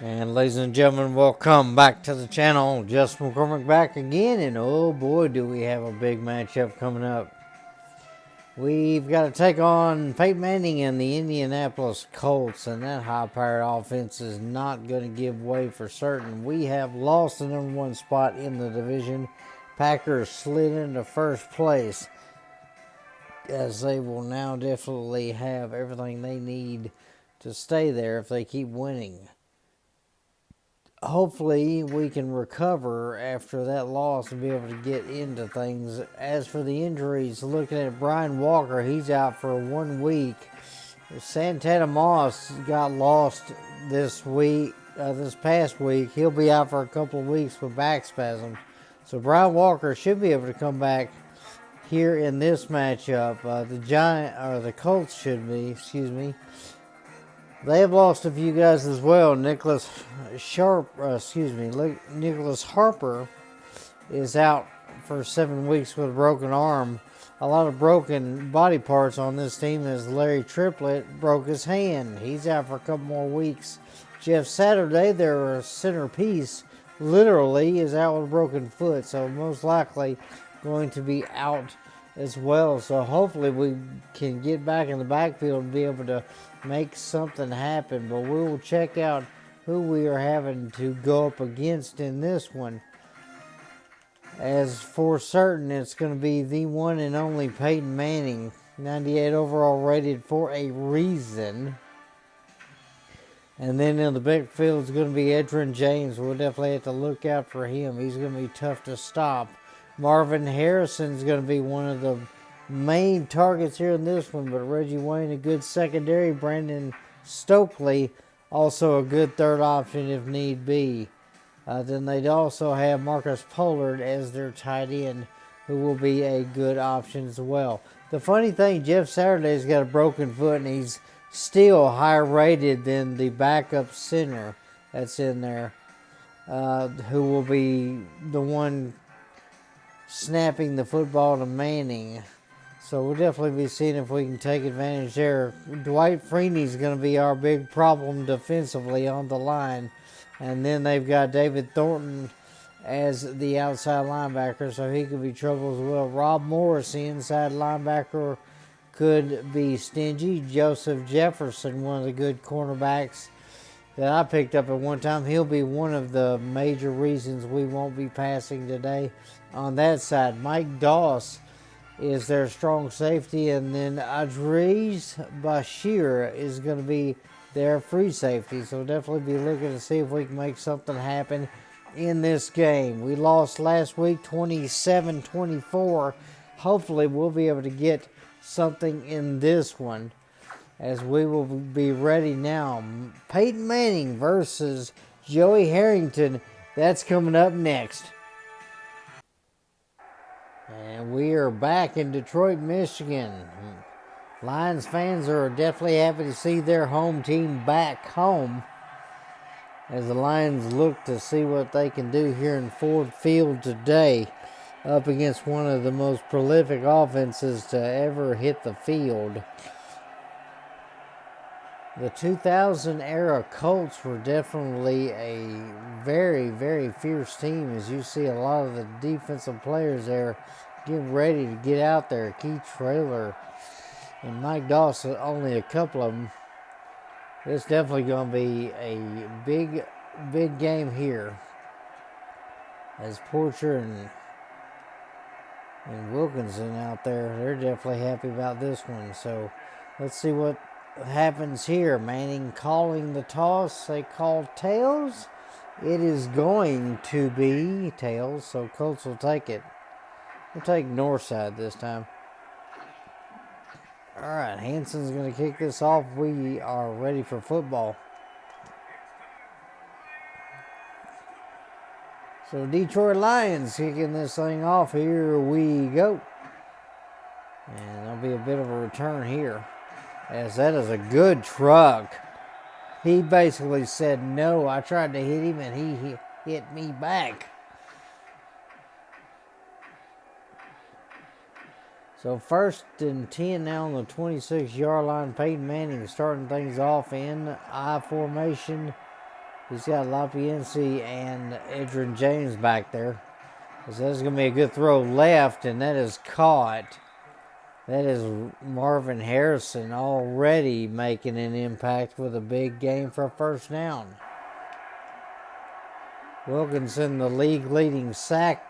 And ladies and gentlemen, welcome back to the channel. Justin McCormick back again, and oh boy, do we have a big matchup coming up. We've got to take on Peyton Manning and the Indianapolis Colts, and that high-powered offense is not going to give way for certain. We have lost the number one spot in the division. Packers slid into first place, as they will now definitely have everything they need to stay there if they keep winning. Hopefully we can recover after that loss and be able to get into things. As for the injuries, looking at Brian Walker, he's out for 1 week. Santana Moss got lost this past week. He'll be out for a couple of weeks with back spasms. So Brian Walker should be able to come back here in this matchup. The Colts should be, They have lost a few guys as well. Nicholas Harper is out for 7 weeks with a broken arm. A lot of broken body parts on this team as Larry Triplett broke his hand. He's out for a couple more weeks. Jeff Saturday, their centerpiece, literally is out with a broken foot, so most likely going to be out as well. So hopefully we can get back in the backfield and be able to make something happen, but we will check out who we are having to go up against in this one. As for certain, it's going to be the one and only Peyton Manning, 98 overall rated for a reason. And then in the backfield is going to be Edgerrin James. We'll definitely have to look out for him. He's going to be tough to stop. Marvin Harrison is going to be one of the main targets here in this one, but Reggie Wayne, a good secondary. Brandon Stokely, also a good third option if need be. Then they'd also have Marcus Pollard as their tight end, who will be a good option as well. The funny thing, Jeff Saturday's got a broken foot, and he's still higher rated than the backup center that's in there, who will be the one snapping the football to Manning. So we'll definitely be seeing if we can take advantage there. Dwight Freeney's going to be our big problem defensively on the line. And then they've got David Thornton as the outside linebacker, so he could be trouble as well. Rob Morris, the inside linebacker, could be stingy. Joseph Jefferson, one of the good cornerbacks that I picked up at one time, he'll be one of the major reasons we won't be passing today on that side. Mike Doss is their strong safety, and then Adriz Bashir is going to be their free safety. So definitely be looking to see if we can make something happen in this game. We lost last week 27-24. Hopefully we'll be able to get something in this one, as we will be ready now. Peyton Manning versus Joey Harrington. That's coming up next. And we are back in Detroit, Michigan. Lions fans are definitely happy to see their home team back home, as the Lions look to see what they can do here in Ford Field today up against one of the most prolific offenses to ever hit the field. The 2000 era Colts were definitely a very, very fierce team, as you see a lot of the defensive players there getting ready to get out there. Keith Traylor and Mike Dawson, only a couple of them. It's definitely going to be a big, big game here, as Porcher and Wilkinson out there, they're definitely happy about this one. So let's see what happens here. Manning calling the toss. They call tails. It is going to be tails, so Colts will take it. We'll take north side this time. All right, Hanson's going to kick this off. We are ready for football. So Detroit Lions kicking this thing off. Here we go. And there'll be a bit of a return here, as that is a good truck. He basically said no. I tried to hit him, and he hit me back. So 1st and 10 now on the 26-yard line. Peyton Manning starting things off in I formation. He's got Lapiency and Edgerrin James back there. So that's going to be a good throw left, and that is caught. That is Marvin Harrison already making an impact with a big game for a first down. Wilkinson, the league leading sack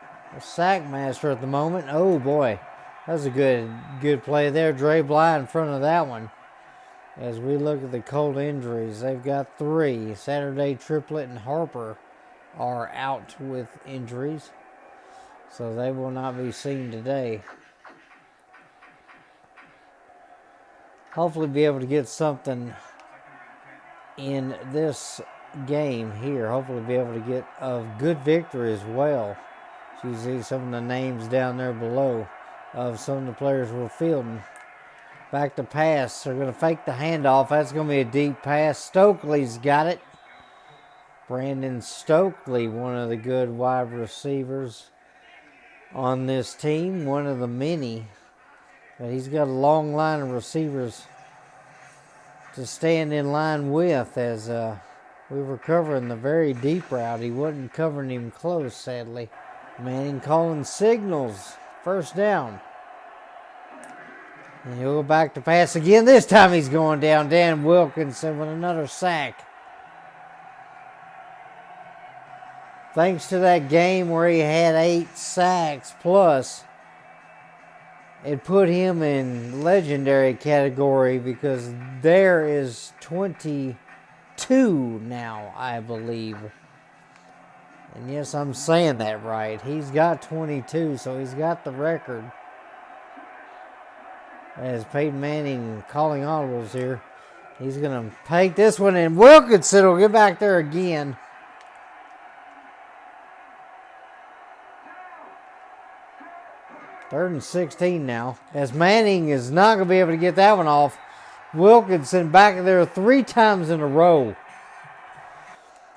master at the moment. Oh boy, that was a good play there. Dre Bly in front of that one. As we look at the Colt injuries, they've got 3. Saturday, Triplett, and Harper are out with injuries, so they will not be seen today. Hopefully be able to get something in this game here. Hopefully be able to get a good victory as well. So you see some of the names down there below of some of the players we're fielding. Back to pass. They're going to fake the handoff. That's going to be a deep pass. Stokely's got it. Brandon Stokely, one of the good wide receivers on this team. One of the many. But he's got a long line of receivers to stand in line with as we were covering the very deep route. He wasn't covering him close, sadly. Manning calling signals. First down. And he'll go back to pass again. This time he's going down. Dan Wilkinson with another sack. Thanks to that game where he had 8 sacks plus, it put him in legendary category because there is 22 now, I believe. And yes, I'm saying that right. He's got 22, so he's got the record. As Peyton Manning calling audibles here. He's going to take this one, and Wilkinson will get back there again. Third and 16 now. As Manning is not going to be able to get that one off. Wilkinson back there 3 times in a row.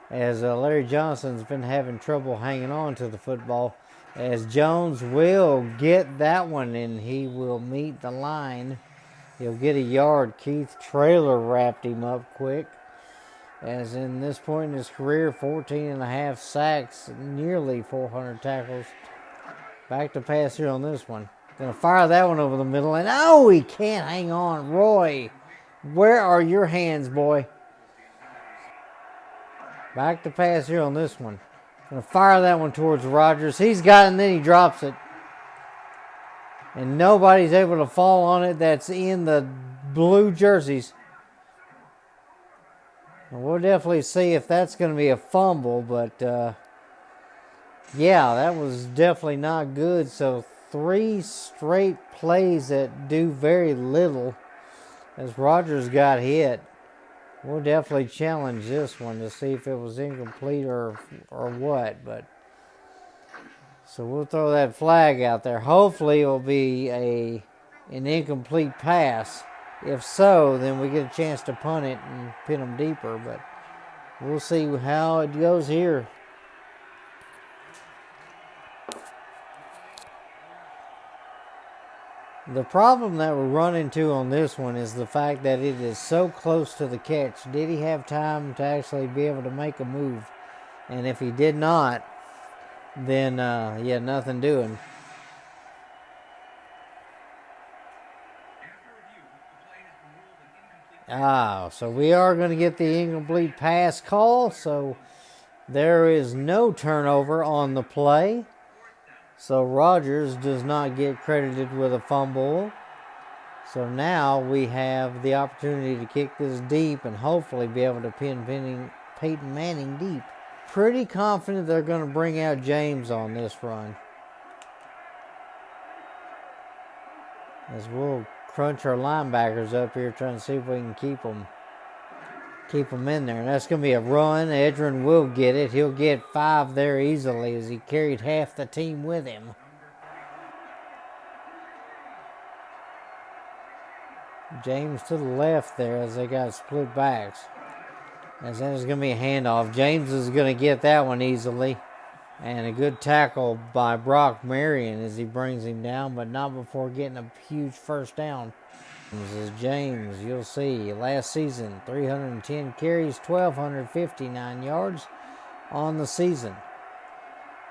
As Larry Johnson's been having trouble hanging on to the football. As Jones will get that one, and he will meet the line. He'll get a yard. Keith Traylor wrapped him up quick. As in this point in his career, 14.5 sacks, nearly 400 tackles. Back to pass here on this one. Gonna fire that one over the middle, and oh, he can't hang on. Roy, where are your hands, boy? Back to pass here on this one. Gonna fire that one towards Rodgers. He's got it, and then he drops it. And nobody's able to fall on it that's in the blue jerseys. And we'll definitely see if that's going to be a fumble, but yeah, that was definitely not good. So 3 straight plays that do very little as Rodgers got hit. We'll definitely challenge this one to see if it was incomplete or what. But so we'll throw that flag out there. Hopefully it will be an incomplete pass. If so, then we get a chance to punt it and pin them deeper. But we'll see how it goes here. The problem that we're running into on this one is the fact that it is so close to the catch. Did he have time to actually be able to make a move? And if he did not, then yeah, nothing doing. So we are going to get the incomplete pass call. So there is no turnover on the play. So Rodgers does not get credited with a fumble. So now we have the opportunity to kick this deep and hopefully be able to pin Peyton Manning deep. Pretty confident they're going to bring out James on this run. As we'll crunch our linebackers up here trying to see if we can keep them in there. And that's going to be a run. Edgerrin will get it. He'll get 5 there easily as he carried half the team with him. James to the left there as they got split backs. As that is going to be a handoff. James is going to get that one easily. And a good tackle by Brock Marion as he brings him down, but not before getting a huge first down. James, you'll see, last season, 310 carries, 1,259 yards on the season.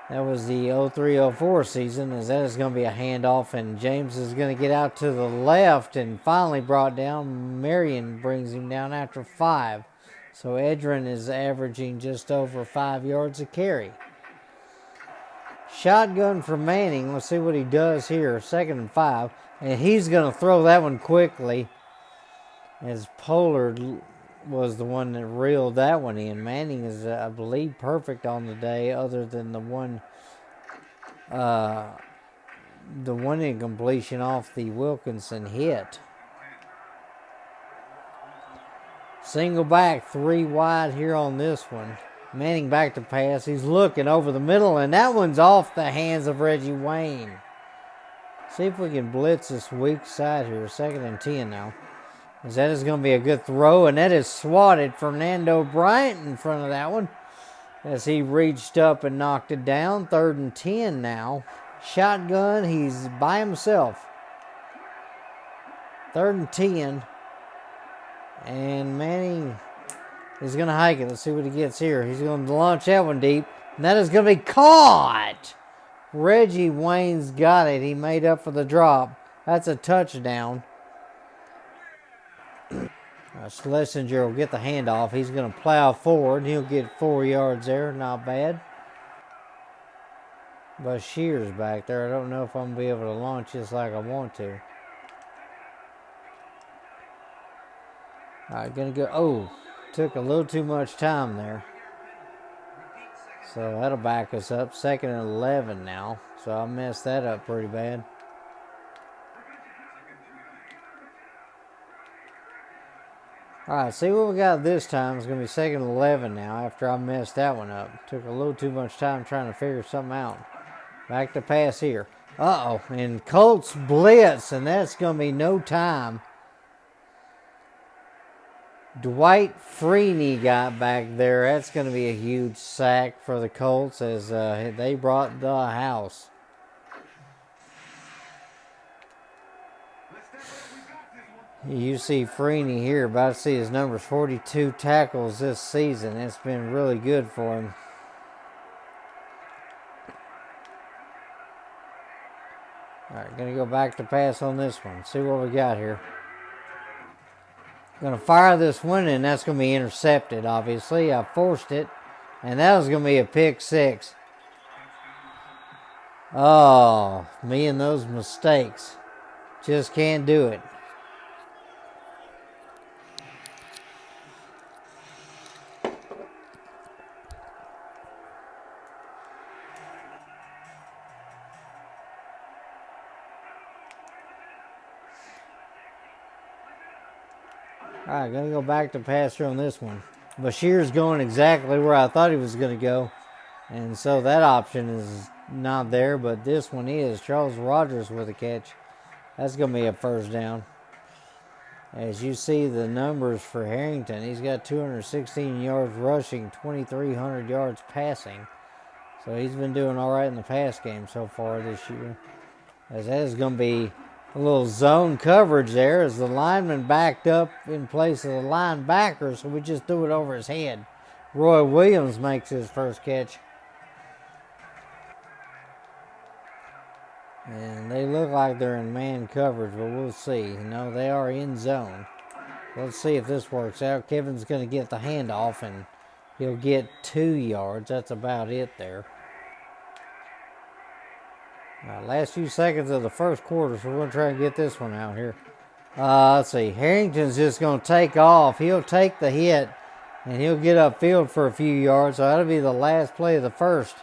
That was the 03-04 season, as that is going to be a handoff, and James is going to get out to the left and finally brought down. Marion brings him down after 5. So Edrin is averaging just over 5 yards a carry. Shotgun for Manning. Let's see what he does here. 2nd and 5. And he's going to throw that one quickly, as Pollard was the one that reeled that one in. Manning is, I believe, perfect on the day, other than the one incompletion off the Wilkinson hit. Single back, 3 wide here on this one. Manning back to pass. He's looking over the middle, and that one's off the hands of Reggie Wayne. See if we can blitz this weak side here. 2nd and 10 now. As that is going to be a good throw, and that is swatted. Fernando Bryant in front of that one, as he reached up and knocked it down. 3rd and 10 now. Shotgun, he's by himself. 3rd and 10. And Manning is going to hike it. Let's see what he gets here. He's going to launch that one deep, and that is going to be caught. Reggie Wayne's got it. He made up for the drop. That's a touchdown. Schlesinger will get the handoff. He's going to plow forward. He'll get 4 yards there. Not bad. Bashir's back there. I don't know if I'm going to be able to launch this like I want to. All right, going to go. Oh, took a little too much time there. So that'll back us up. 2nd and 11 now. So I messed that up pretty bad. All right, see what we got this time. It's going to be 2nd and 11 now after I messed that one up. Took a little too much time trying to figure something out. Back to pass here. Uh-oh, and Colts blitz, and that's going to be no time. Dwight Freeney got back there. That's going to be a huge sack for the Colts, as they brought the house. You see Freeney here, about to see his numbers, 42 tackles this season. It's been really good for him. All right, going to go back to pass on this one. See what we got here. Going to fire this one, and that's going to be intercepted, obviously. I forced it, and that was going to be a pick 6. Oh, me and those mistakes. Just can't do it. All right, going to go back to passer on this one. Bashir's going exactly where I thought he was going to go. And so that option is not there, but this one is. Charles Rogers with a catch. That's going to be a 1st down. As you see the numbers for Harrington, he's got 216 yards rushing, 2,300 yards passing. So he's been doing all right in the pass game so far this year. As that is going to be a little zone coverage there, as the lineman backed up in place of the linebacker, so we just threw it over his head. Roy Williams makes his 1st catch. And they look like they're in man coverage, but we'll see. No, they are in zone. Let's see if this works out. Kevin's going to get the handoff, and he'll get 2 yards. That's about it there. Last few seconds of the 1st quarter, so we're going to try and get this one out here. Let's see. Harrington's just going to take off. He'll take the hit, and he'll get upfield for a few yards. So that'll be the last play of the 1st.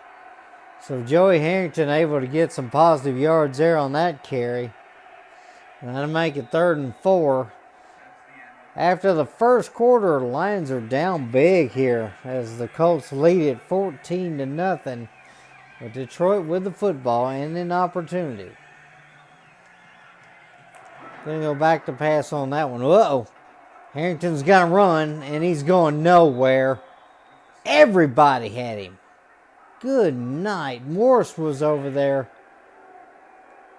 So Joey Harrington able to get some positive yards there on that carry. And that'll make it 3rd and 4. After the 1st quarter, the Lions are down big here, as the Colts lead it 14-0. But Detroit with the football and an opportunity. Going to go back to pass on that one. Uh-oh. Harrington's got to run, and he's going nowhere. Everybody had him. Good night. Morse was over there.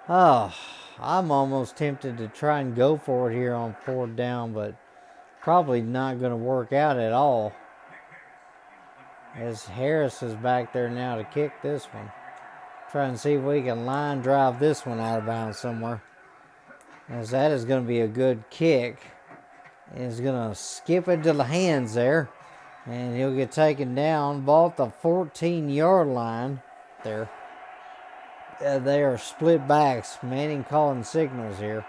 Oh, I'm almost tempted to try and go for it here on 4th down, but probably not going to work out at all. As Harris is back there now to kick this one. Try and see if we can line drive this one out of bounds somewhere. As that is going to be a good kick. Is going to skip into the hands there. And he'll get taken down. Ball at the 14-yard line there. They are split backs. Manning calling signals here.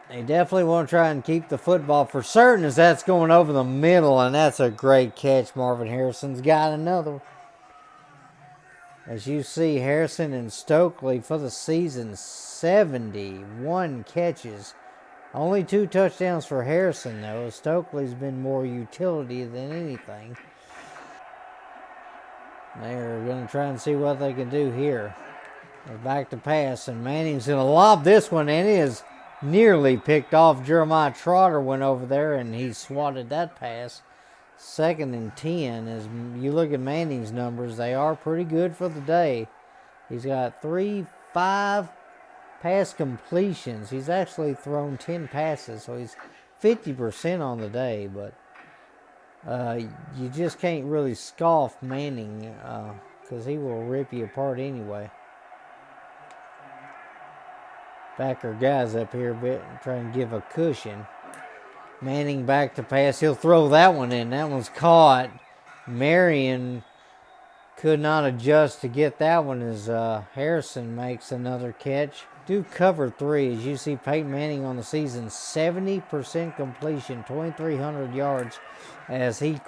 They definitely want to try and keep the football for certain as that's going over the middle. And that's a great catch. Marvin Harrison's got another one. As you see, Harrison and Stokely for the season, 71 catches. Only 2 touchdowns for Harrison, though. Stokely's been more utility than anything. They're going to try and see what they can do here. They're back to pass, and Manning's going to lob this one, and it is nearly picked off. Jeremiah Trotter went over there, and he swatted that pass. 2nd and 10. As you look at Manning's numbers, they are pretty good for the day. He's got 5 pass completions. He's actually thrown 10 passes, so he's 50% on the day, but you just can't really scoff Manning because he will rip you apart anyway. Back our guys up here a bit and try and give a cushion. Manning back to pass. He'll throw that one in. That one's caught. Marion could not adjust to get that one as Harrison makes another catch. Do cover 3 as you see Peyton Manning on the season. 70% completion, 2,300 yards as he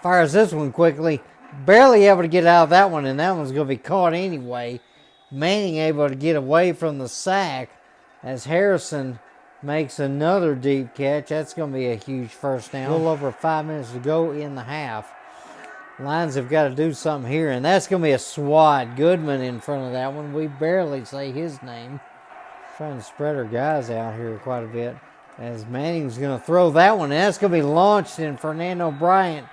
fires this one quickly. Barely able to get out of that one, and that one's going to be caught anyway. Manning able to get away from the sack as Harrison makes another deep catch. That's going to be a huge first down. A little over 5 minutes to go in the half. Lions have got to do something here, and that's going to be a swat. Goodman in front of that one. We barely say his name. Trying to spread our guys out here quite a bit. As Manning's going to throw that one, and that's going to be launched, and Fernando Bryant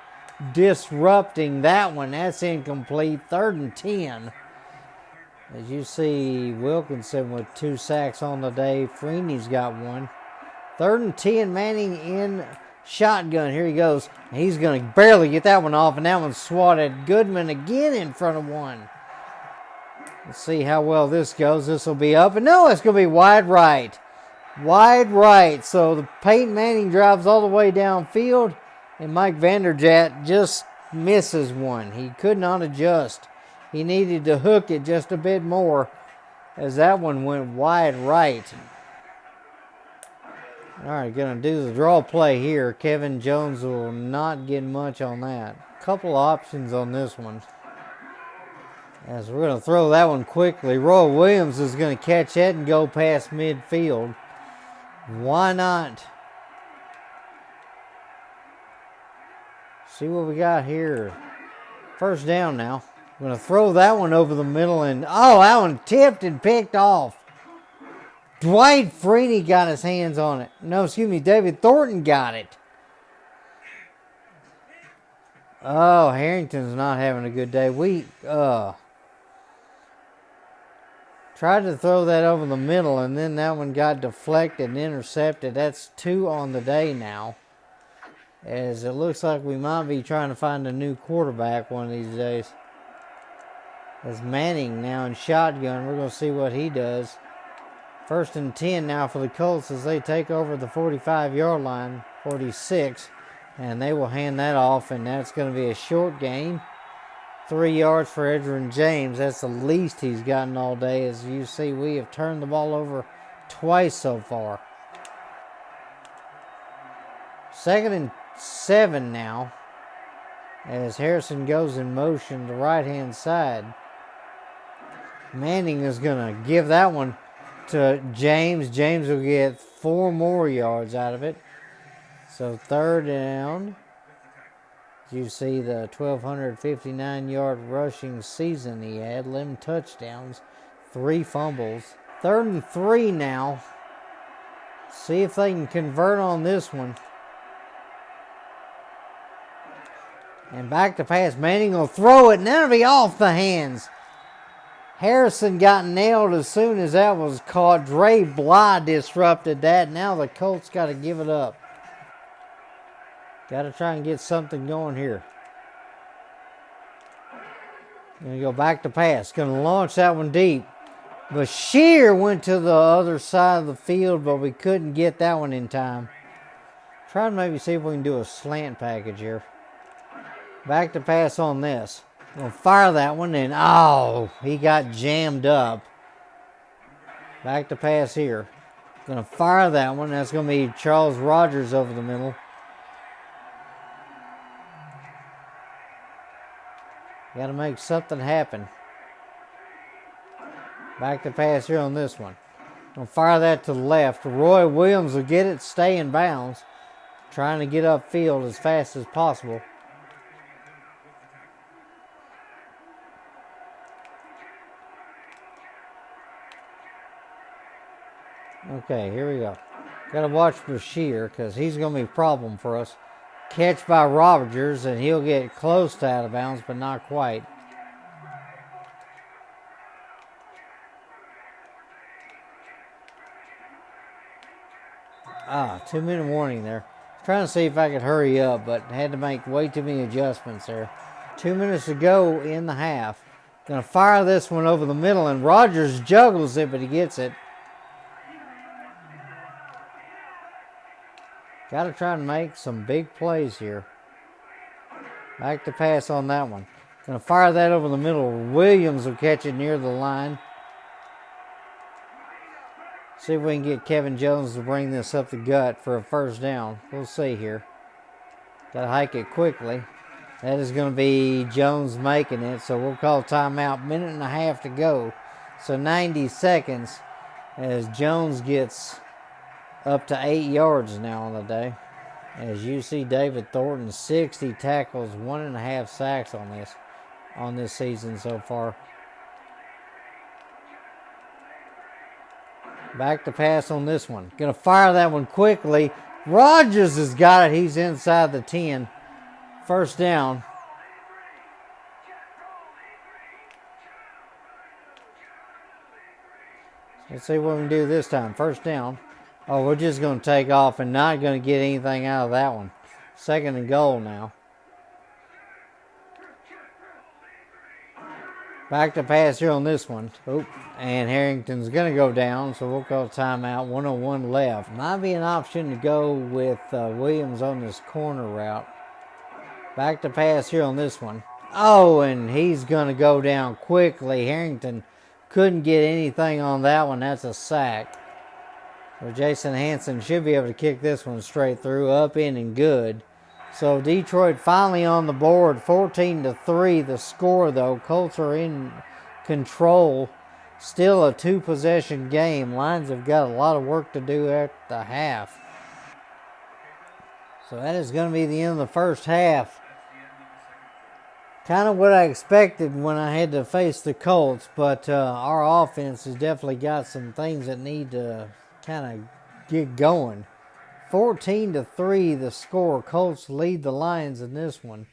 disrupting that one. That's incomplete. 3rd and 10. As you see, Wilkinson with 2 sacks on the day. Freeney's got 1. 3rd and 10, Manning in shotgun. Here he goes. He's going to barely get that one off, and that one's swatted. Goodman again in front of one. Let's see how well this goes. This will be up, and no, it's going to be wide right. Wide right. So the Peyton Manning drives all the way downfield, and Mike Vanderjagt just misses one. He could not adjust. He needed to hook it just a bit more as that one went wide right. All right, going to do the draw play here. Kevin Jones will not get much on that. Couple options on this one. As we're going to throw that one quickly. Roy Williams is going to catch that and go past midfield. Why not? See what we got here. First down now. I'm going to throw that one over the middle, and oh, that one tipped and picked off. Dwight Freeney got his hands on it. No, excuse me, David Thornton got it. Oh, Harrington's not having a good day. We tried to throw that over the middle, and then that one got deflected and intercepted. That's 2 on the day now. As it looks like we might be trying to find a new quarterback one of these days. As Manning now in shotgun. We're going to see what he does. 1st and 10 now for the Colts as they take over the 45-yard line, 46. And they will hand that off, and that's going to be a short gain. 3 yards for Edgerrin James. That's the least he's gotten all day. As you see, we have turned the ball over twice so far. 2nd and 7 now. As Harrison goes in motion to the right-hand side. Manning is going to give that one to James. James will get 4 more yards out of it. So 3rd down. You see the 1,259-yard rushing season he had. 11 touchdowns, 3 fumbles. 3rd and 3 now. See if they can convert on this one. And back to pass. Manning will throw it, and that'll be off the hands. Harrison got nailed as soon as that was caught. Dre Bly disrupted that. Now the Colts got to give it up. Got to try and get something going here. Going to go back to pass. Going to launch that one deep. Bashir went to the other side of the field, but we couldn't get that one in time. Try to maybe see if we can do a slant package here. Back to pass on this. We'll fire that one, and he got jammed up. Back to pass here. Going to fire that one. That's going to be Charles Rogers over the middle. Got to make something happen. Back to pass here on this one. Going to fire that to the left. Roy Williams will get it, stay in bounds. Trying to get upfield as fast as possible. Okay, here we go. Got to watch Bashir because he's going to be a problem for us. Catch by Rogers, and he'll get close to out of bounds, but not quite. Ah, 2-minute warning there. Trying to see if I could hurry up, but had to make way too many adjustments there. 2 minutes to go in the half. Going to fire this one over the middle, and Rogers juggles it, but he gets it. Got to try and make some big plays here. Back to pass on that one. Going to fire that over the middle. Williams will catch it near the line. See if we can get Kevin Jones to bring this up the gut for a first down. We'll see here. Got to hike it quickly. That is going to be Jones making it, so we'll call timeout. 1.5 minutes to go. So 90 seconds as Jones gets up to 8 yards now on the day. As you see, David Thornton, 60 tackles, 1.5 sacks on this season so far. Back to pass on this one. Going to fire that one quickly. Rogers has got it. He's inside the 10. First down. Let's see what we can do this time. First down. Oh, we're just going to take off and not going to get anything out of that one. 2nd and goal now. Back to pass here on this one. Oop. And Harrington's going to go down, so we'll call timeout. 1:01 left. Might be an option to go with Williams on this corner route. Back to pass here on this one. Oh, and he's going to go down quickly. Harrington couldn't get anything on that one. That's a sack. So Jason Hanson should be able to kick this one straight through, up in and good. So Detroit finally on the board, 14-3 the score though. Colts are in control. Still a 2-possession game. Lions have got a lot of work to do at the half. So that is going to be the end of the first half. Kind of what I expected when I had to face the Colts, but our offense has definitely got some things that need to kind of get going. 14-3 the score. Colts lead the Lions in this one.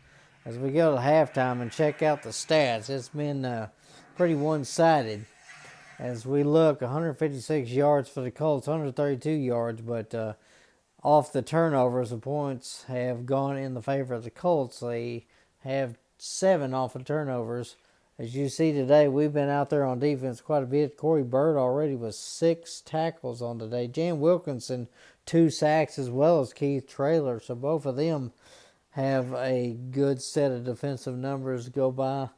As we go to halftime and check out the stats, it's been pretty one-sided. As we look, 156 yards for the Colts, 132 yards, but off the turnovers, the points have gone in the favor of the Colts. They have 7 off of turnovers. As you see today, we've been out there on defense quite a bit. Corey Bird already with 6 tackles on today. Jan Wilkinson, 2 sacks, as well as Keith Traylor. So both of them have a good set of defensive numbers to go by.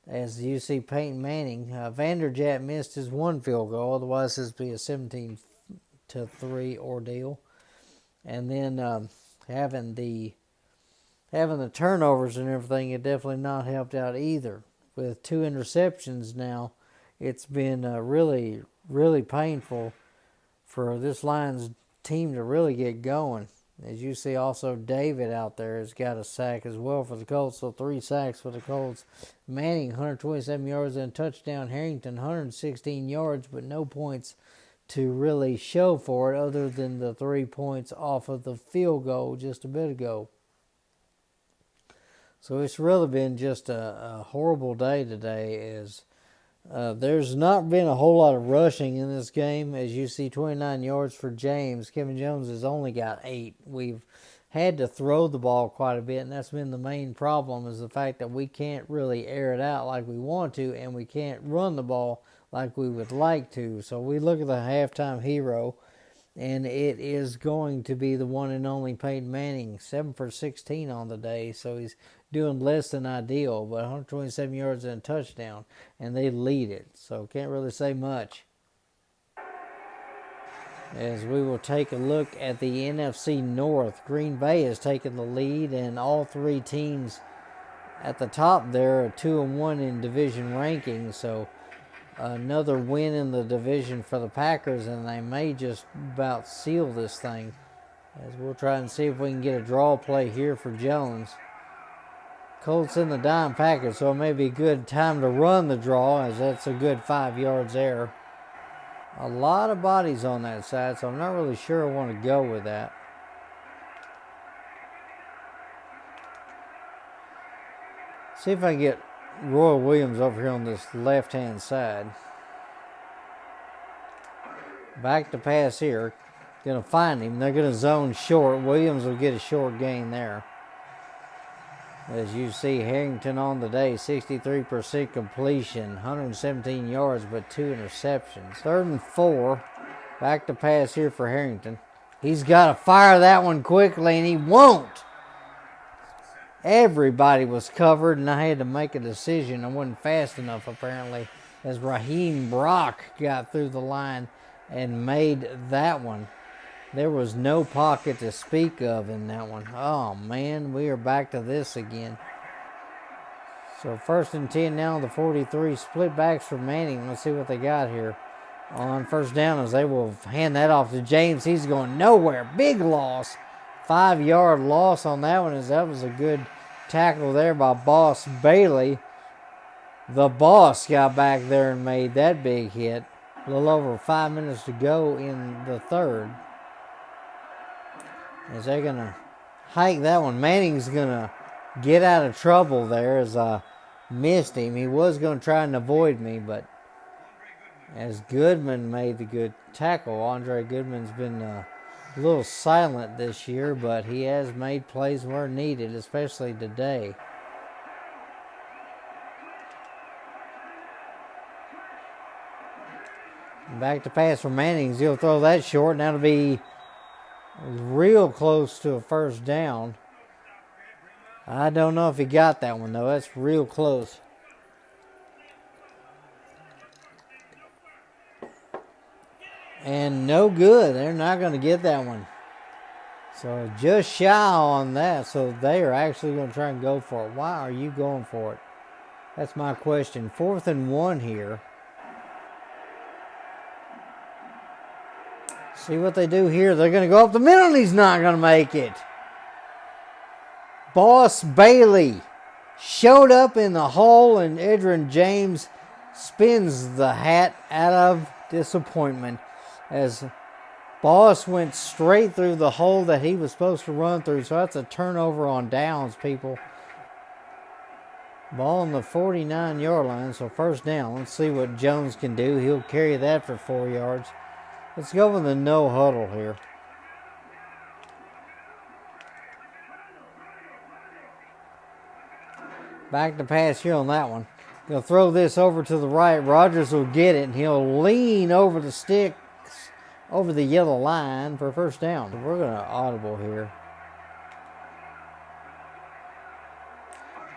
As you see, Peyton Manning, Vanderjagt missed his 1 field goal. Otherwise, this would be a 17-3 ordeal. And then having the turnovers and everything, it definitely not helped out either. With 2 interceptions now, it's been really, really painful for this Lions team to really get going. As you see, also David out there has got a sack as well for the Colts, so 3 sacks for the Colts. Manning, 127 yards and a touchdown. Harrington, 116 yards, but no points to really show for it other than the 3 points off of the field goal just a bit ago. So it's really been just a horrible day today as There's not been a whole lot of rushing in this game. As you see, 29 yards for James. Kevin Jones has only got 8. We've had to throw the ball quite a bit, and that's been the main problem, is the fact that we can't really air it out like we want to, and we can't run the ball like we would like to. So we look at the halftime hero, and it is going to be the one and only Peyton Manning, 7 for 16 on the day. So he's doing less than ideal, but 127 yards and a touchdown, and they lead it. So can't really say much. As we will take a look at the NFC North, Green Bay has taken the lead, and all three teams at the top there are 2-1 in division rankings. So another win in the division for the Packers, and they may just about seal this thing. As we'll try and see if we can get a draw play here for Jones. Colts in the dime Packers, so it may be a good time to run the draw, as that's a good 5 yards there. A lot of bodies on that side, so I'm not really sure I want to go with that. See if I can get Roy Williams over here on this left-hand side. Back to pass here. Going to find him. They're going to zone short. Williams will get a short gain there. As you see, Harrington on the day, 63% completion, 117 yards, but 2 interceptions. 3rd and 4. Back to pass here for Harrington. He's got to fire that one quickly, and he won't. Everybody was covered, and I had to make a decision. I wasn't fast enough, apparently, as Raheem Brock got through the line and made that one. There was no pocket to speak of in that one. Oh, man, we are back to this again. So 1st and 10 now, the 43. Split backs for Manning. Let's see what they got here. On 1st down, as they will hand that off to James. He's going nowhere. Big loss. 5-yard loss on that one, as that was a good tackle there by Boss Bailey. The boss got back there and made that big hit. A little over 5 minutes to go in the 3rd. As they're going to hike that one. Manning's going to get out of trouble there, as I missed him. He was going to try and avoid me, but as Goodman made the good tackle. Andre Goodman's been a little silent this year, but he has made plays where needed, especially today. Back to pass for Mannings. He'll throw that short, and that'll be real close to a 1st down. I don't know if he got that one, though. That's real close. And no good. They're not going to get that one. So just shy on that. So they are actually going to try and go for it. Why are you going for it? That's my question. 4th and 1 here. See what they do here. They're going to go up the middle, and he's not going to make it. Boss Bailey showed up in the hole, and Edgerrin James spins the hat out of disappointment, as Boss went straight through the hole that he was supposed to run through. So that's a turnover on downs, people. Ball on the 49-yard line, so 1st down. Let's see what Jones can do. He'll carry that for 4 yards. Let's go with the no huddle here. Back to pass here on that one. He'll throw this over to the right. Rodgers will get it, and he'll lean over the sticks, over the yellow line for 1st down. We're going to audible here.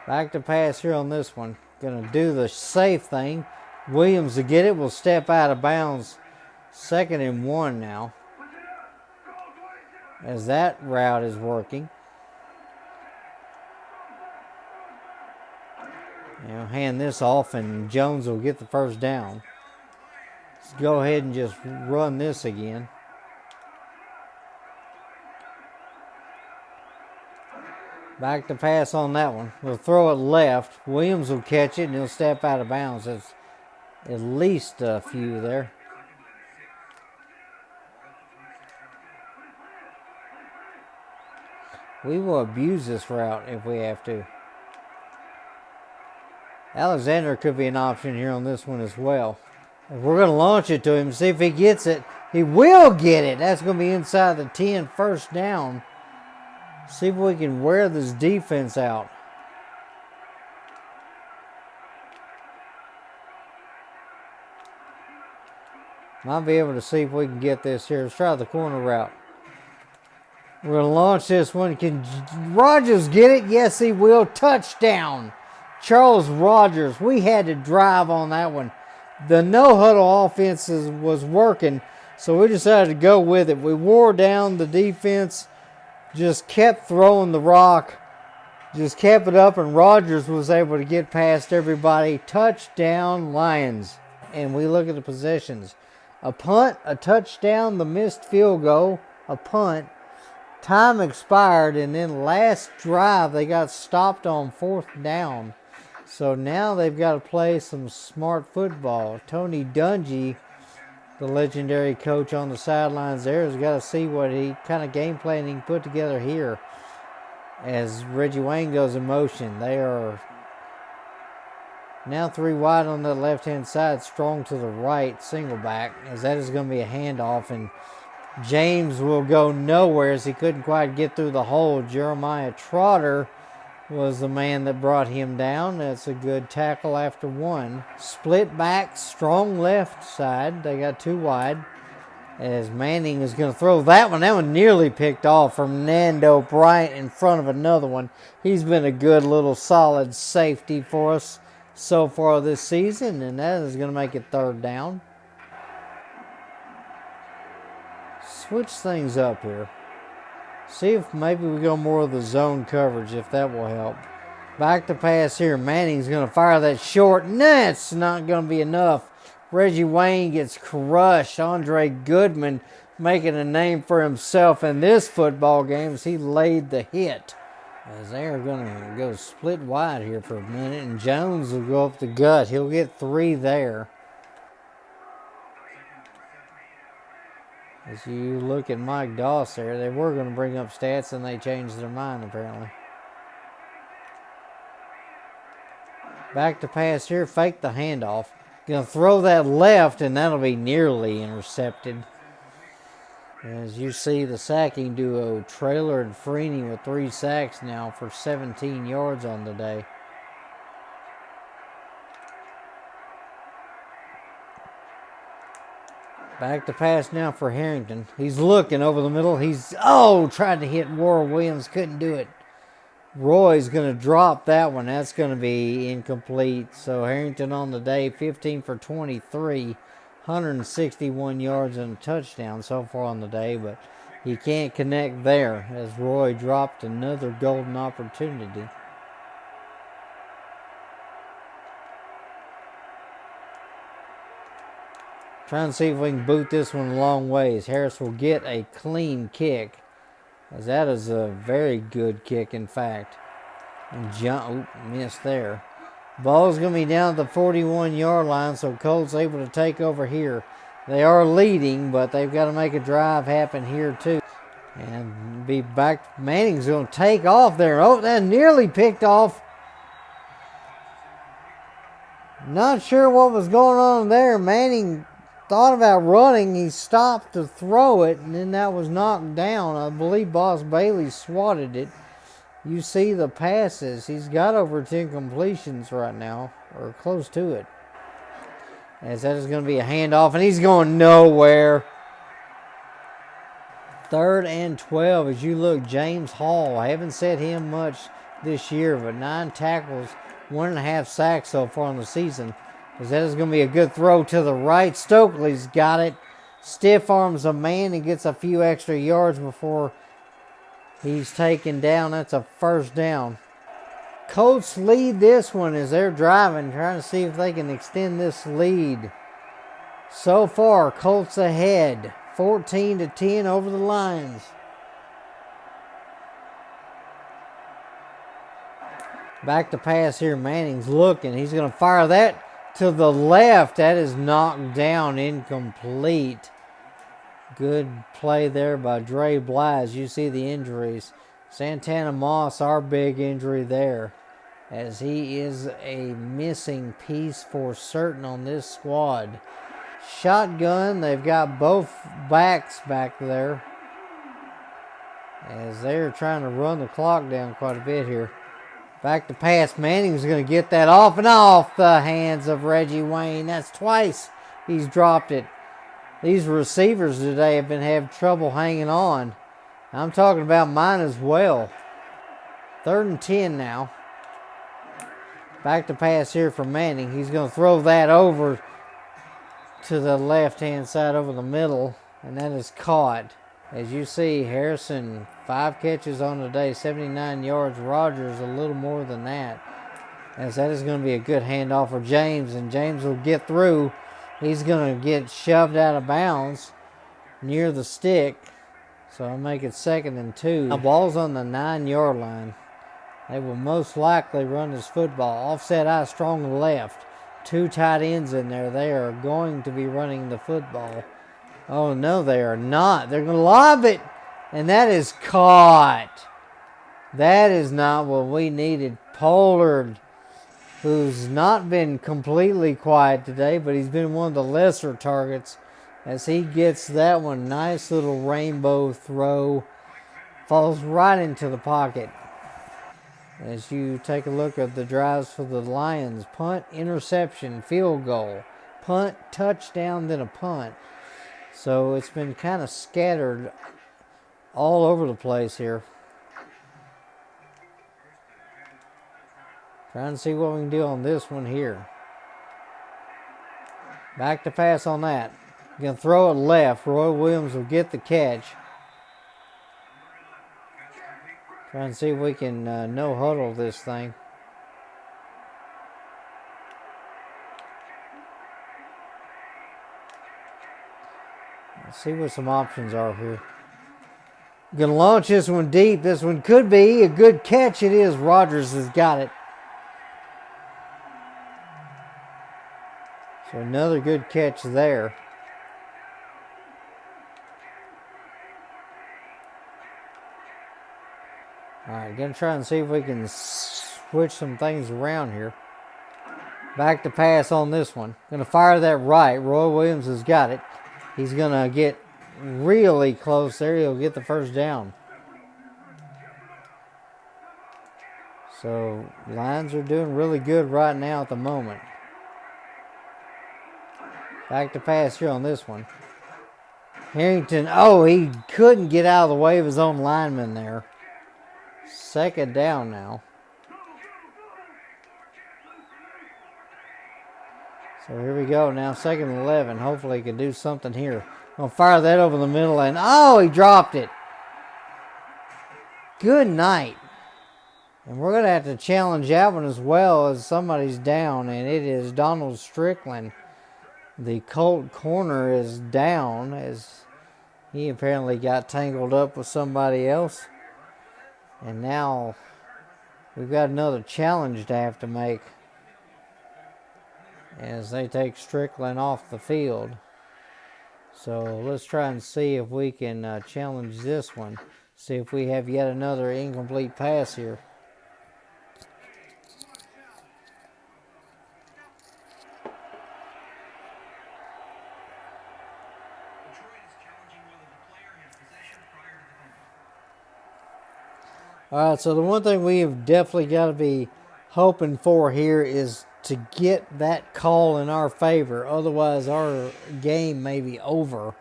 Back to pass here on this one. Going to do the safe thing. Williams to get it will step out of bounds. 2nd and 1 now, as that route is working. Now hand this off, and Jones will get the 1st down. Let's go ahead and just run this again. Back to pass on that one. We'll throw it left. Williams will catch it, and he'll step out of bounds. That's at least a few there. We will abuse this route if we have to. Alexander could be an option here on this one as well. We're going to launch it to him, see if he gets it. He will get it. That's going to be inside the 10, first down. See if we can wear this defense out. Might be able to see if we can get this here. Let's try the corner route. We're going to launch this one. Can Rodgers get it? Yes, he will. Touchdown. Charles Rodgers. We had to drive on that one. The no-huddle offense was working, so we decided to go with it. We wore down the defense, just kept throwing the rock, just kept it up, and Rodgers was able to get past everybody. Touchdown, Lions. And we look at the possessions. A punt, a touchdown, the missed field goal, a punt. Time expired, and then last drive they got stopped on 4th down. So now they've got to play some smart football. Tony Dungy, the legendary coach on the sidelines there, has got to see what kind of game plan he can put together here as Reggie Wayne goes in motion. They are now 3 wide on the left-hand side, strong to the right, single back, as that is going to be a handoff, and James will go nowhere as he couldn't quite get through the hole. Jeremiah Trotter was the man that brought him down. That's a good tackle after 1. Split back, strong left side. They got 2 wide. As Manning is going to throw that one. That one nearly picked off from Nando Bryant in front of another one. He's been a good little solid safety for us so far this season, and that is going to make it 3rd down. Switch things up here. See if maybe we go more of the zone coverage, if that will help. Back to pass here. Manning's going to fire that short, and that's not going to be enough. Reggie Wayne gets crushed. Andre Goodman making a name for himself in this football game as he laid the hit. As they are going to go split wide here for a minute, and Jones will go up the gut. He'll get 3 there. As you look at Mike Doss there, they were going to bring up stats and they changed their mind apparently. Back to pass here, fake the handoff. Going to throw that left, and that'll be nearly intercepted. As you see the sacking duo, Traylor and Freeney, with 3 sacks now for 17 yards on the day. Back to pass now for Harrington. He's looking over the middle. Tried to hit Roy Williams, couldn't do it. Roy's going to drop that one. That's going to be incomplete. So Harrington on the day, 15 for 23, 161 yards and a touchdown so far on the day, but he can't connect there as Roy dropped another golden opportunity. Trying to see if we can boot this one a long ways. Harris will get a clean kick, as that is a very good kick, in fact. And missed there. Ball's going to be down at the 41-yard line, so Colts able to take over here. They are leading, but they've got to make a drive happen here too. And be back. Manning's going to take off there. Oh, that nearly picked off. Not sure what was going on there. Manning thought about running. He stopped to throw it, and then that was knocked down. I believe Boss Bailey swatted it. You see the passes. He's got over 10 completions right now, or close to it. As that is going to be a handoff, and he's going nowhere. 3rd and 12 as you look. James Hall, I haven't said him much this year, but 9 tackles, 1.5 sacks so far in the season. As that is going to be a good throw to the right. Stokely's got it. Stiff arms a man and gets a few extra yards before he's taken down. That's a 1st down. Colts lead this one as they're driving, trying to see if they can extend this lead. So far, Colts ahead, 14-10 over the Lions. Back to pass here. Manning's looking. He's going to fire that to the left. That is knocked down, incomplete. Good play there by Dre Blige. You see the injuries. Santana Moss, our big injury there. as he is a missing piece for certain on this squad. Shotgun, they've got both backs back there as they're trying to run the clock down quite a bit here. Back to pass. Manning's going to get that off and off the hands of Reggie Wayne. That's twice he's dropped it. These receivers today have been having trouble hanging on. I'm talking about mine as well. 3rd and 10 now. Back to pass here from Manning. He's going to throw that over to the left-hand side over the middle, and that is caught. As you see, Harrison, 5 catches on the day, 79 yards. Rogers, a little more than that. As that is going to be a good handoff for James, and James will get through. He's going to get shoved out of bounds near the stick. So I'll make it 2nd and 2. The ball's on the 9-yard line. They will most likely run this football. Offset eye, strong left. 2 tight ends in there. They are going to be running the football. Oh, no, they are not. They're going to lob it. And that is caught. That is not what we needed. Pollard, who's not been completely quiet today, but he's been one of the lesser targets as he gets that one. Nice little rainbow throw. Falls right into the pocket. As you take a look at the drives for the Lions. Punt, interception, field goal. Punt, touchdown, then a punt. So it's been kind of scattered all over the place here. Trying to see what we can do on this one here. Back to pass on that. Going to throw it left. Roy Williams will get the catch. Trying to see if we can no huddle this thing. Let's see what some options are here. Going to launch this one deep. This one could be a good catch. It is. Rogers has got it. So another good catch there. All right, going to try and see if we can switch some things around here. Back to pass on this one. Going to fire that right. Roy Williams has got it. He's going to get really close there. He'll get the first down. So Lions are doing really good right now at the moment. Back to pass here on this one. Harrington, he couldn't get out of the way of his own lineman there. 2nd down now. So here we go now, 2nd and 11. Hopefully he can do something here. Gonna fire that over the middle and he dropped it. Good night. And we're gonna have to challenge that one as well as somebody's down, and it is Donald Strickland. The Colt corner is down as he apparently got tangled up with somebody else. And now we've got another challenge to have to make as they take Strickland off the field. So let's try and see if we can challenge this one. See if we have yet another incomplete pass here. All right, so the one thing we have definitely got to be hoping for here is to get that call in our favor. Otherwise, our game may be over.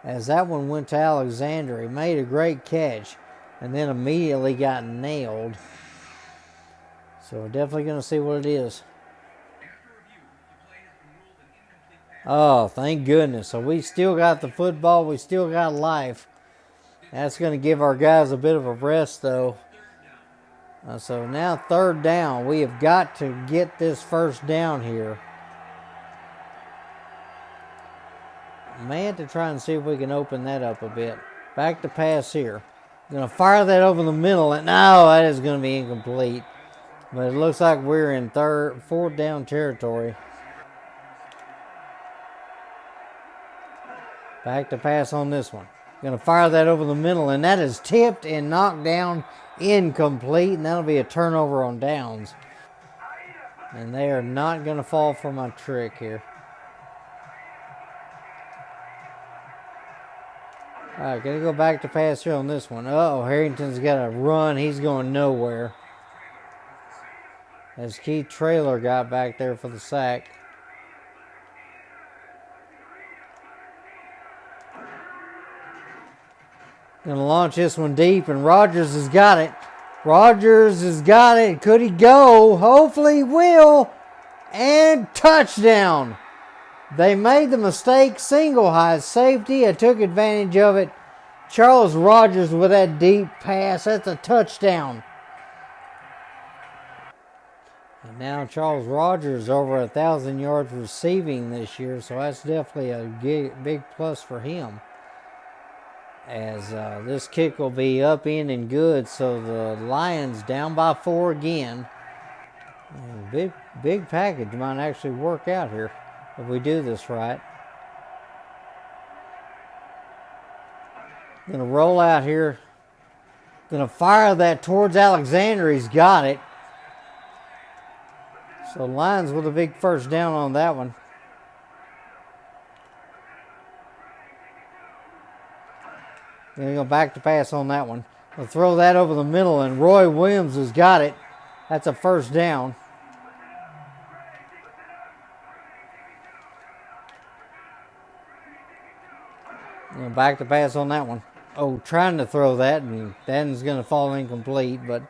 As that one went to Alexander. He made a great catch and then immediately got nailed. So we're definitely going to see what it is. Oh, thank goodness. So we still got the football. We still got life. That's going to give our guys a bit of a rest, though. So now 3rd down. We have got to get this 1st down here. May have to try and see if we can open that up a bit. Back to pass here. Going to fire that over the middle. And no, that is going to be incomplete. But it looks like we're in 4th down territory. Back to pass on this one. Going to fire that over the middle, and that is tipped and knocked down, incomplete, and that'll be a turnover on downs. And they are not going to fall for my trick here. All right, going to go back to pass here on this one. Uh-oh, Harrington's got to run. He's going nowhere. As Keith Traylor got back there for the sack. Going to launch this one deep, and Rodgers has got it. Rodgers has got it. Could he go? Hopefully he will. And touchdown. They made the mistake. Single high safety. I took advantage of it. Charles Rodgers with that deep pass. That's a touchdown. And now Charles Rodgers over 1,000 yards receiving this year. So that's definitely a big plus for him. As this kick will be up, in, and good. So the Lions down by 4 again. And big package might actually work out here if we do this right. Gonna roll out here. Gonna fire that towards Alexander. He's got it. So Lions with a big first down on that one. Gonna go back to pass on that one. We'll throw that over the middle, and Roy Williams has got it. That's a first down. Back to pass on that one. Oh, trying to throw that, and that's going to fall incomplete, but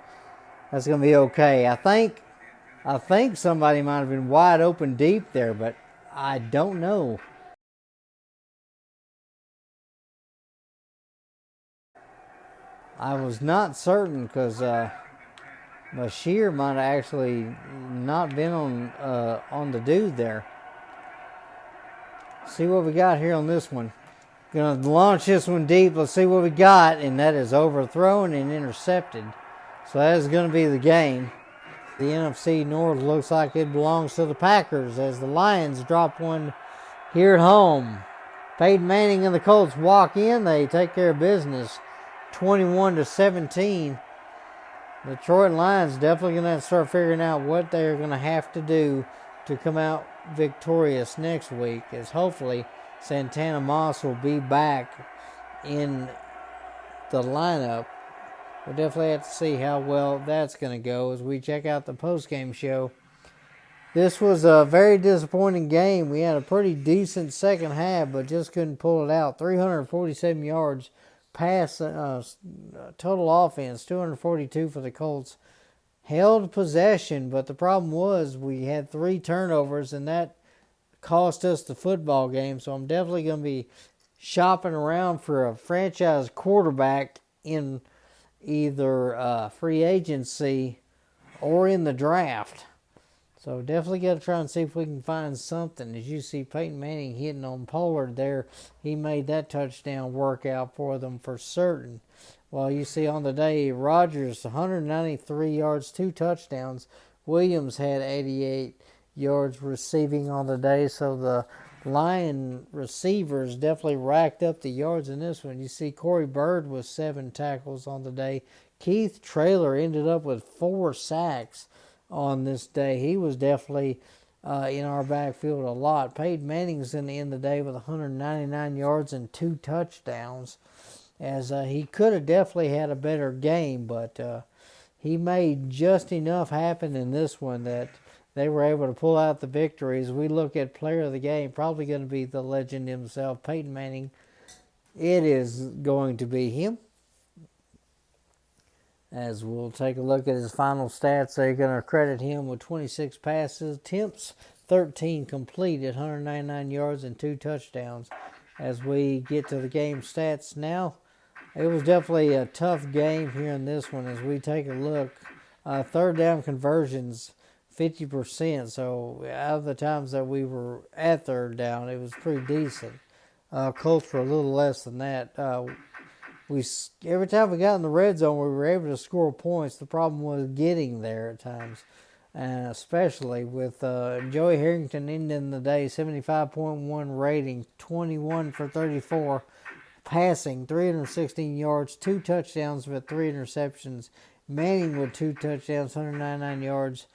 that's going to be okay. I think somebody might have been wide open deep there, but I don't know. I was not certain because Bashir might have actually not been on the dude there. See what we got here on this one. Going to launch this one deep. Let's see what we got. And that is overthrown and intercepted. So that is going to be the game. The NFC North looks like it belongs to the Packers as the Lions drop one here at home. Peyton Manning and the Colts walk in. They take care of business. 21-17. Detroit Lions definitely going to have to start figuring out what they're going to have to do to come out victorious next week, as hopefully Santana Moss will be back in the lineup. We'll definitely have to see how well that's going to go as we check out the postgame show. This was a very disappointing game. We had a pretty decent second half, but just couldn't pull it out. 347 yards pass, total offense, 242 for the Colts. Held possession, but the problem was we had 3 turnovers, and that cost us the football game. So I'm definitely going to be shopping around for a franchise quarterback in either free agency or in the draft. So definitely got to try and see if we can find something. As you see Peyton Manning hitting on Pollard there, he made that touchdown work out for them for certain. While you see on the day, Rodgers 193 yards, 2 touchdowns. Williams had 88 yards receiving on the day. So the Lion receivers definitely racked up the yards in this one. You see Corey Bird with 7 tackles on the day. Keith Traylor ended up with 4 sacks on this day. He was definitely in our backfield a lot. Peyton Manning's in the end of the day with 199 yards and 2 touchdowns. As he could have definitely had a better game, but he made just enough happen in this one that they were able to pull out the victory. As we look at player of the game, probably going to be the legend himself, Peyton Manning. It is going to be him. As we'll take a look at his final stats, they're going to credit him with 26 passes, attempts, 13 completed, 199 yards, and 2 touchdowns. As we get to the game stats now, it was definitely a tough game here in this one. As we take a look, third down conversions, 50%. So out of the times that we were at third down, it was pretty decent. Colts were a little less than that. Every time we got in the red zone, we were able to score points. The problem was getting there at times, and especially with Joey Harrington ending the day 75.1 rating, 21 for 34, passing 316 yards, 2 touchdowns with 3 interceptions. Manning with 2 touchdowns, 199 yards.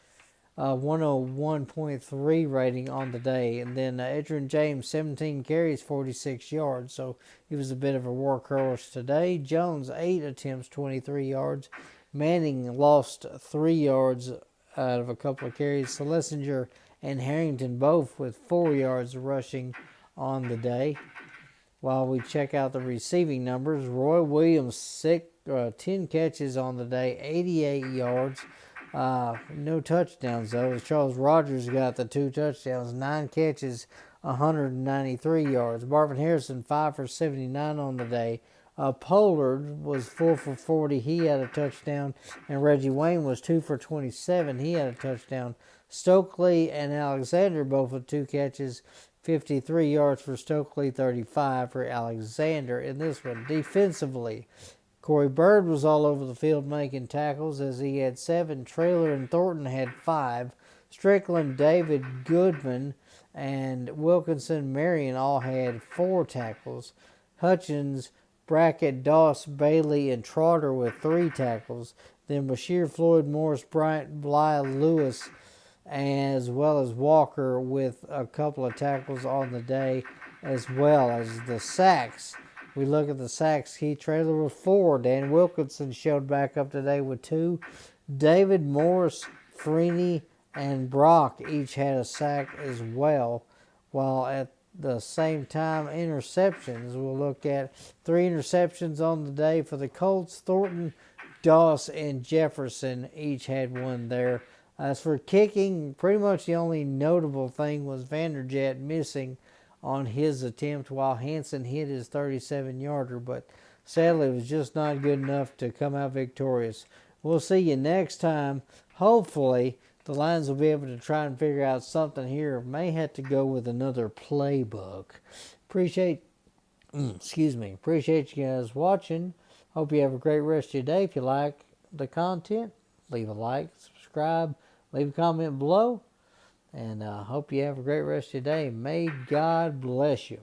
101.3 rating on the day. And then Edgerrin James, 17 carries, 46 yards. So he was a bit of a workhorse today. Jones, 8 attempts, 23 yards. Manning lost 3 yards out of a couple of carries. Schlesinger and Harrington both with 4 yards rushing on the day. While we check out the receiving numbers, Roy Williams, 10 catches on the day, 88 yards. No touchdowns, though. Charles Rogers got the 2 touchdowns, 9 catches, 193 yards. Marvin Harrison, 5 for 79 on the day. Pollard was 4 for 40. He had a touchdown. And Reggie Wayne was 2 for 27. He had a touchdown. Stokely and Alexander both with 2 catches. 53 yards for Stokely, 35 for Alexander in this one. Defensively, Corey Bird was all over the field making tackles as he had 7. Traylor and Thornton had 5. Strickland, David, Goodman, and Wilkinson Marion all had 4 tackles. Hutchins, Brackett, Doss, Bailey, and Trotter with 3 tackles. Then Bashir, Floyd, Morris, Bryant, Bly, Lewis, as well as Walker with a couple of tackles on the day, as well as the sacks. We look at the sacks. Keith Traylor with 4. Dan Wilkinson showed back up today with 2. David Morris, Freeney, and Brock each had a sack as well. While at the same time, interceptions. We'll look at 3 interceptions on the day for the Colts. Thornton, Doss, and Jefferson each had 1 there. As for kicking, pretty much the only notable thing was Vanderjagt missing on his attempt while Hansen hit his 37-yarder, but sadly it was just not good enough to come out victorious. We'll see you next time. Hopefully the Lions will be able to try and figure out something here. May have to go with another playbook. Appreciate you guys watching. Hope you have a great rest of your day. If you like the content, leave a like, subscribe, leave a comment below, and hope you have a great rest of your day. May God bless you.